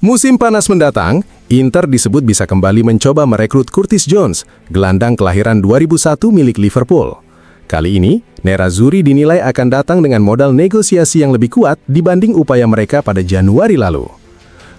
Musim panas mendatang, Inter disebut bisa kembali mencoba merekrut Curtis Jones, gelandang kelahiran 2001 milik Liverpool. Kali ini, Nerazzurri dinilai akan datang dengan modal negosiasi yang lebih kuat dibanding upaya mereka pada Januari lalu.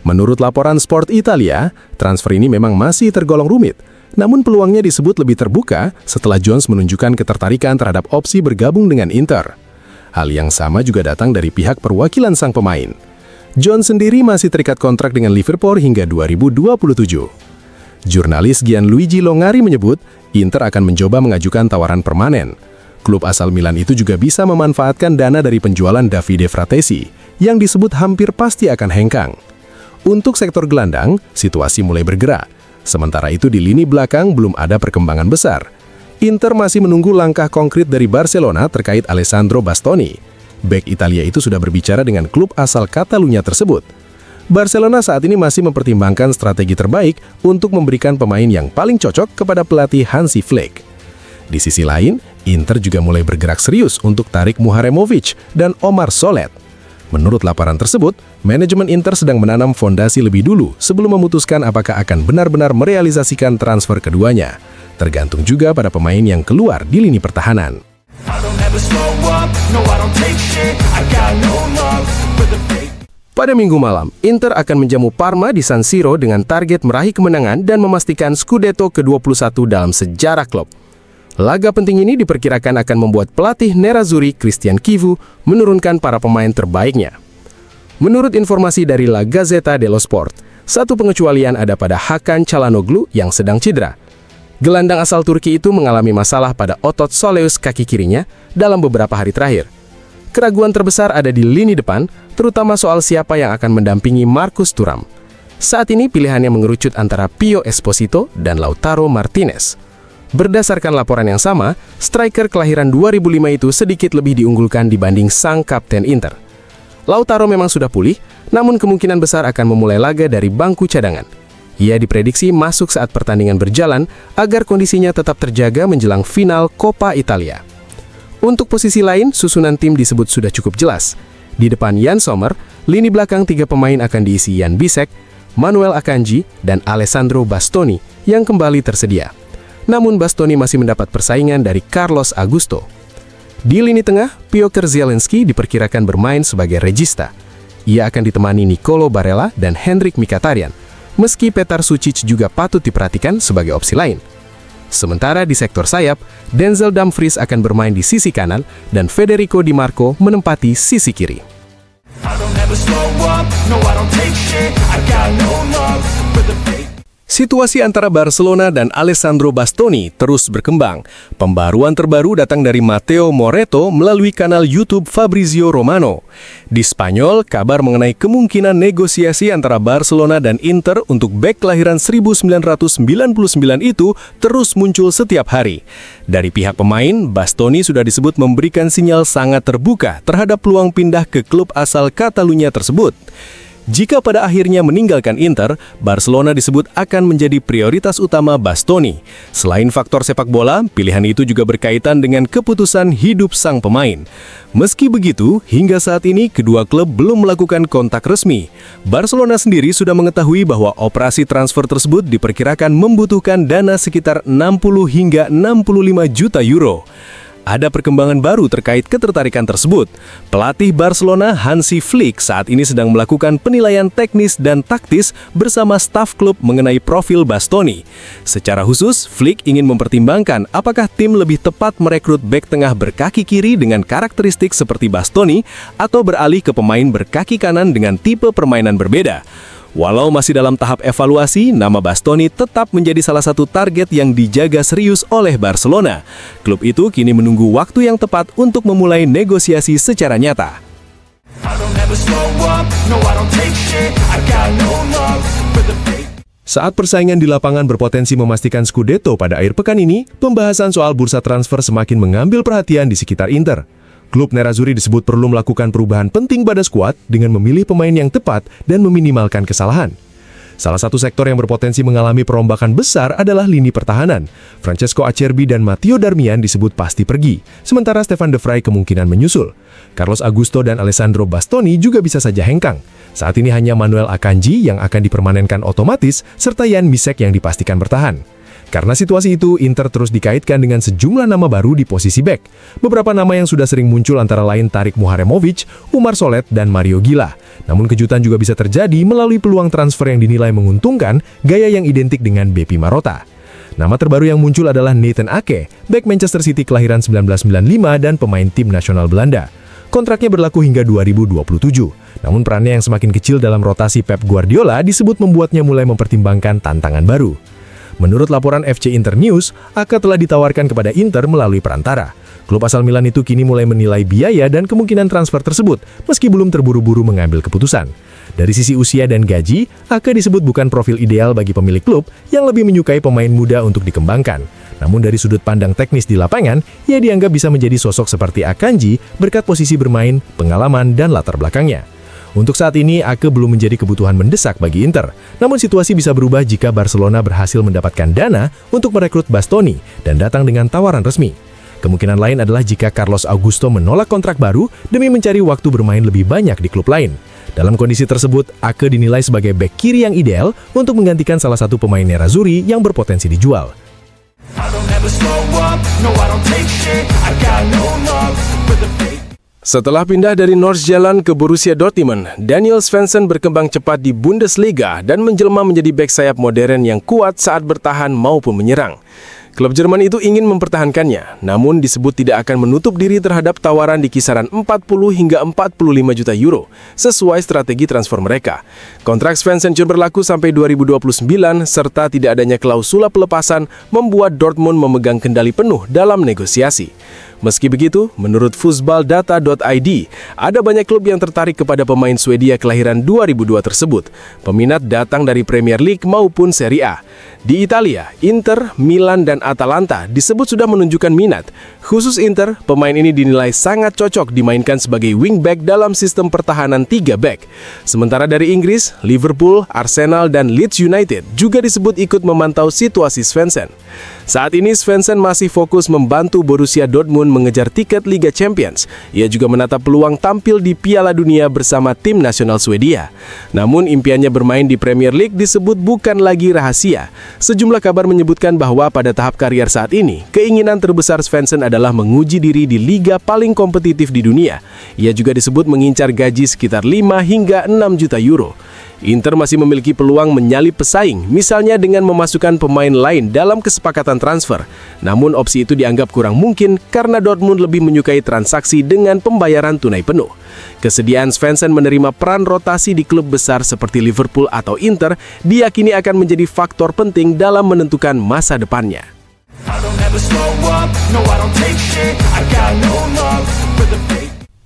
Menurut laporan Sport Italia, transfer ini memang masih tergolong rumit, namun peluangnya disebut lebih terbuka setelah Jones menunjukkan ketertarikan terhadap opsi bergabung dengan Inter. Hal yang sama juga datang dari pihak perwakilan sang pemain. Jones sendiri masih terikat kontrak dengan Liverpool hingga 2027. Jurnalis Gianluigi Longari menyebut, Inter akan mencoba mengajukan tawaran permanen. Klub asal Milan itu juga bisa memanfaatkan dana dari penjualan Davide Fratesi, yang disebut hampir pasti akan hengkang. Untuk sektor gelandang, situasi mulai bergerak. Sementara itu di lini belakang belum ada perkembangan besar. Inter masih menunggu langkah konkret dari Barcelona terkait Alessandro Bastoni. Bek Italia itu sudah berbicara dengan klub asal Catalunya tersebut. Barcelona saat ini masih mempertimbangkan strategi terbaik untuk memberikan pemain yang paling cocok kepada pelatih Hansi Flick. Di sisi lain, Inter juga mulai bergerak serius untuk tarik Muharemovic dan Omar Solet. Menurut laporan tersebut, manajemen Inter sedang menanam fondasi lebih dulu sebelum memutuskan apakah akan benar-benar merealisasikan transfer keduanya. Tergantung juga pada pemain yang keluar di lini pertahanan. Pada Minggu malam, Inter akan menjamu Parma di San Siro dengan target meraih kemenangan dan memastikan Scudetto ke-21 dalam sejarah klub. Laga penting ini diperkirakan akan membuat pelatih Nerazzurri Christian Chivu menurunkan para pemain terbaiknya. Menurut informasi dari La Gazzetta dello Sport, satu pengecualian ada pada Hakan Çalhanoğlu yang sedang cedera. Gelandang asal Turki itu mengalami masalah pada otot soleus kaki kirinya dalam beberapa hari terakhir. Keraguan terbesar ada di lini depan, terutama soal siapa yang akan mendampingi Marcus Thuram. Saat ini pilihannya mengerucut antara Pio Esposito dan Lautaro Martinez. Berdasarkan laporan yang sama, striker kelahiran 2005 itu sedikit lebih diunggulkan dibanding sang kapten Inter. Lautaro memang sudah pulih, namun kemungkinan besar akan memulai laga dari bangku cadangan. Ia diprediksi masuk saat pertandingan berjalan agar kondisinya tetap terjaga menjelang final Coppa Italia. Untuk posisi lain, susunan tim disebut sudah cukup jelas. Di depan Yann Sommer, lini belakang tiga pemain akan diisi Jan Bisek, Manuel Akanji, dan Alessandro Bastoni yang kembali tersedia. Namun Bastoni masih mendapat persaingan dari Carlos Augusto. Di lini tengah, Piotr Zielinski diperkirakan bermain sebagai regista. Ia akan ditemani Nicolo Barella dan Henrik Mkhitaryan, meski Petar Sucic juga patut diperhatikan sebagai opsi lain. Sementara di sektor sayap, Denzel Dumfries akan bermain di sisi kanan dan Federico Di Marco menempati sisi kiri. Situasi antara Barcelona dan Alessandro Bastoni terus berkembang. Pembaruan terbaru datang dari Matteo Moretto melalui kanal YouTube Fabrizio Romano. Di Spanyol, kabar mengenai kemungkinan negosiasi antara Barcelona dan Inter untuk bek kelahiran 1999 itu terus muncul setiap hari. Dari pihak pemain, Bastoni sudah disebut memberikan sinyal sangat terbuka terhadap peluang pindah ke klub asal Catalunya tersebut. Jika pada akhirnya meninggalkan Inter, Barcelona disebut akan menjadi prioritas utama Bastoni. Selain faktor sepak bola, pilihan itu juga berkaitan dengan keputusan hidup sang pemain. Meski begitu, hingga saat ini kedua klub belum melakukan kontak resmi. Barcelona sendiri sudah mengetahui bahwa operasi transfer tersebut diperkirakan membutuhkan dana sekitar 60 hingga 65 juta euro. Ada perkembangan baru terkait ketertarikan tersebut. Pelatih Barcelona Hansi Flick saat ini sedang melakukan penilaian teknis dan taktis bersama staf klub mengenai profil Bastoni. Secara khusus, Flick ingin mempertimbangkan apakah tim lebih tepat merekrut bek tengah berkaki kiri dengan karakteristik seperti Bastoni atau beralih ke pemain berkaki kanan dengan tipe permainan berbeda. Walau masih dalam tahap evaluasi, nama Bastoni tetap menjadi salah satu target yang dijaga serius oleh Barcelona. Klub itu kini menunggu waktu yang tepat untuk memulai negosiasi secara nyata. Saat persaingan di lapangan berpotensi memastikan Scudetto pada akhir pekan ini, pembahasan soal bursa transfer semakin mengambil perhatian di sekitar Inter. Klub Nerazzurri disebut perlu melakukan perubahan penting pada skuad dengan memilih pemain yang tepat dan meminimalkan kesalahan. Salah satu sektor yang berpotensi mengalami perombakan besar adalah lini pertahanan. Francesco Acerbi dan Matteo Darmian disebut pasti pergi, sementara Stefan De Vrij kemungkinan menyusul. Carlos Augusto dan Alessandro Bastoni juga bisa saja hengkang. Saat ini hanya Manuel Akanji yang akan dipermanenkan otomatis, serta Jan Misek yang dipastikan bertahan. Karena situasi itu, Inter terus dikaitkan dengan sejumlah nama baru di posisi bek. Beberapa nama yang sudah sering muncul antara lain Tarik Muharemovic, Umar Solet, dan Mario Gila. Namun kejutan juga bisa terjadi melalui peluang transfer yang dinilai menguntungkan, gaya yang identik dengan Bepi Marotta. Nama terbaru yang muncul adalah Nathan Ake, bek Manchester City kelahiran 1995 dan pemain tim nasional Belanda. Kontraknya berlaku hingga 2027. Namun perannya yang semakin kecil dalam rotasi Pep Guardiola disebut membuatnya mulai mempertimbangkan tantangan baru. Menurut laporan FC Inter News, Ake telah ditawarkan kepada Inter melalui perantara. Klub asal Milan itu kini mulai menilai biaya dan kemungkinan transfer tersebut, meski belum terburu-buru mengambil keputusan. Dari sisi usia dan gaji, Ake disebut bukan profil ideal bagi pemilik klub yang lebih menyukai pemain muda untuk dikembangkan. Namun dari sudut pandang teknis di lapangan, ia dianggap bisa menjadi sosok seperti Akanji berkat posisi bermain, pengalaman, dan latar belakangnya. Untuk saat ini, Ake belum menjadi kebutuhan mendesak bagi Inter. Namun situasi bisa berubah jika Barcelona berhasil mendapatkan dana untuk merekrut Bastoni dan datang dengan tawaran resmi. Kemungkinan lain adalah jika Carlos Augusto menolak kontrak baru demi mencari waktu bermain lebih banyak di klub lain. Dalam kondisi tersebut, Ake dinilai sebagai bek kiri yang ideal untuk menggantikan salah satu pemain Nerazzurri yang berpotensi dijual. Setelah pindah dari Nordsjælland ke Borussia Dortmund, Daniel Svensson berkembang cepat di Bundesliga dan menjelma menjadi bek sayap modern yang kuat saat bertahan maupun menyerang. Klub Jerman itu ingin mempertahankannya, namun disebut tidak akan menutup diri terhadap tawaran di kisaran 40 hingga 45 juta euro, sesuai strategi transfer mereka. Kontrak Svensson berlaku sampai 2029, serta tidak adanya klausula pelepasan membuat Dortmund memegang kendali penuh dalam negosiasi. Meski begitu, menurut Fusbaldata.id, ada banyak klub yang tertarik kepada pemain Swedia kelahiran 2002 tersebut. Peminat datang dari Premier League maupun Serie A. Di Italia, Inter, Milan, dan Atalanta disebut sudah menunjukkan minat. Khusus Inter, pemain ini dinilai sangat cocok dimainkan sebagai wingback dalam sistem pertahanan 3 back. Sementara dari Inggris, Liverpool, Arsenal, dan Leeds United juga disebut ikut memantau situasi Svensson. Saat ini Svensson masih fokus membantu Borussia Dortmund mengejar tiket Liga Champions. Ia juga menatap peluang tampil di Piala Dunia bersama tim nasional Swedia. Namun impiannya bermain di Premier League disebut bukan lagi rahasia. Sejumlah kabar menyebutkan bahwa pada tahap karier saat ini, keinginan terbesar Svensson adalah menguji diri di liga paling kompetitif di dunia. Ia juga disebut mengincar gaji sekitar 5 hingga 6 juta euro. Inter masih memiliki peluang menyalip pesaing, misalnya dengan memasukkan pemain lain dalam kesepakatan transfer. Namun opsi itu dianggap kurang mungkin karena Dortmund lebih menyukai transaksi dengan pembayaran tunai penuh. Kesediaan Svensson menerima peran rotasi di klub besar seperti Liverpool atau Inter diyakini akan menjadi faktor penting dalam menentukan masa depannya.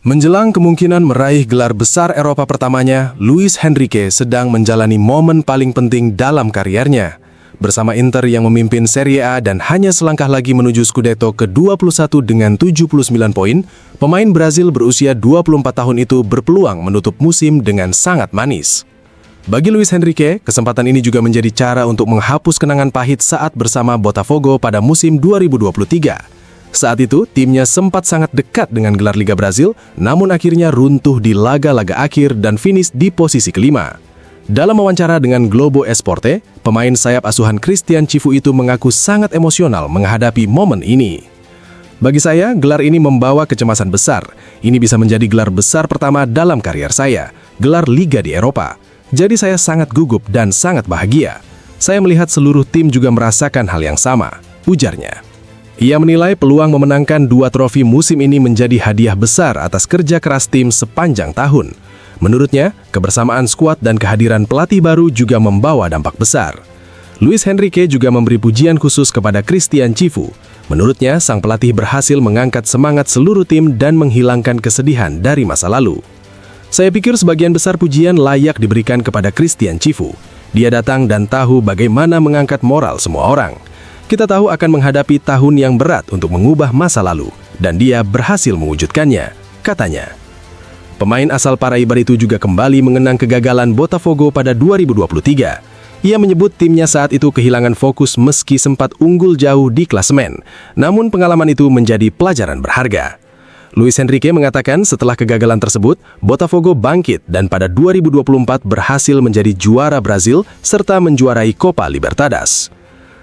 Menjelang kemungkinan meraih gelar besar Eropa pertamanya, Luis Henrique sedang menjalani momen paling penting dalam kariernya. Bersama Inter yang memimpin Serie A dan hanya selangkah lagi menuju Scudetto ke-21 dengan 79 poin, pemain Brazil berusia 24 tahun itu berpeluang menutup musim dengan sangat manis. Bagi Luis Henrique, kesempatan ini juga menjadi cara untuk menghapus kenangan pahit saat bersama Botafogo pada musim 2023. Saat itu, timnya sempat sangat dekat dengan gelar Liga Brazil, namun akhirnya runtuh di laga-laga akhir dan finish di posisi kelima. Dalam wawancara dengan Globo Esporte, pemain sayap asuhan Christian Cifu itu mengaku sangat emosional menghadapi momen ini. Bagi saya, gelar ini membawa kecemasan besar. Ini bisa menjadi gelar besar pertama dalam karier saya, gelar Liga di Eropa. Jadi saya sangat gugup dan sangat bahagia. Saya melihat seluruh tim juga merasakan hal yang sama, ujarnya. Ia menilai peluang memenangkan 2 trofi musim ini menjadi hadiah besar atas kerja keras tim sepanjang tahun. Menurutnya, kebersamaan skuad dan kehadiran pelatih baru juga membawa dampak besar. Luis Henrique juga memberi pujian khusus kepada Christian Cifu. Menurutnya, sang pelatih berhasil mengangkat semangat seluruh tim dan menghilangkan kesedihan dari masa lalu. Saya pikir sebagian besar pujian layak diberikan kepada Christian Cifu. Dia datang dan tahu bagaimana mengangkat moral semua orang. Kita tahu akan menghadapi tahun yang berat untuk mengubah masa lalu, dan dia berhasil mewujudkannya, katanya. Pemain asal Paraibar itu juga kembali mengenang kegagalan Botafogo pada 2023. Ia menyebut timnya saat itu kehilangan fokus meski sempat unggul jauh di klasemen. Namun pengalaman itu menjadi pelajaran berharga. Luis Enrique mengatakan setelah kegagalan tersebut, Botafogo bangkit dan pada 2024 berhasil menjadi juara Brazil serta menjuarai Copa Libertadores.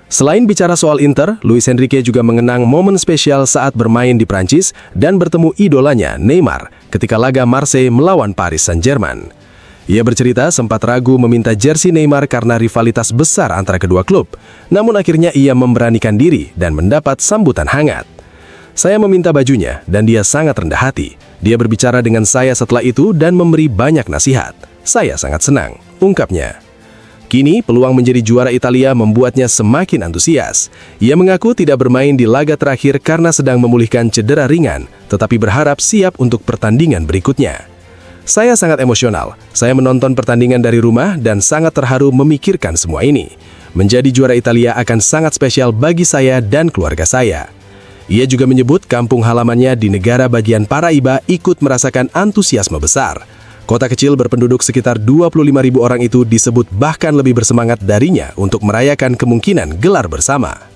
Selain bicara soal Inter, Luis Enrique juga mengenang momen spesial saat bermain di Prancis dan bertemu idolanya Neymar ketika laga Marseille melawan Paris Saint-Germain. Ia bercerita sempat ragu meminta jersey Neymar karena rivalitas besar antara kedua klub, namun akhirnya ia memberanikan diri dan mendapat sambutan hangat. Saya meminta bajunya dan dia sangat rendah hati. Dia berbicara dengan saya setelah itu dan memberi banyak nasihat. Saya sangat senang, ungkapnya. Kini, peluang menjadi juara Italia membuatnya semakin antusias. Ia mengaku tidak bermain di laga terakhir karena sedang memulihkan cedera ringan, tetapi berharap siap untuk pertandingan berikutnya. Saya sangat emosional. Saya menonton pertandingan dari rumah dan sangat terharu memikirkan semua ini. Menjadi juara Italia akan sangat spesial bagi saya dan keluarga saya. Ia juga menyebut kampung halamannya di negara bagian Paraíba ikut merasakan antusiasme besar. Kota kecil berpenduduk sekitar 25.000 orang itu disebut bahkan lebih bersemangat darinya untuk merayakan kemungkinan gelar bersama.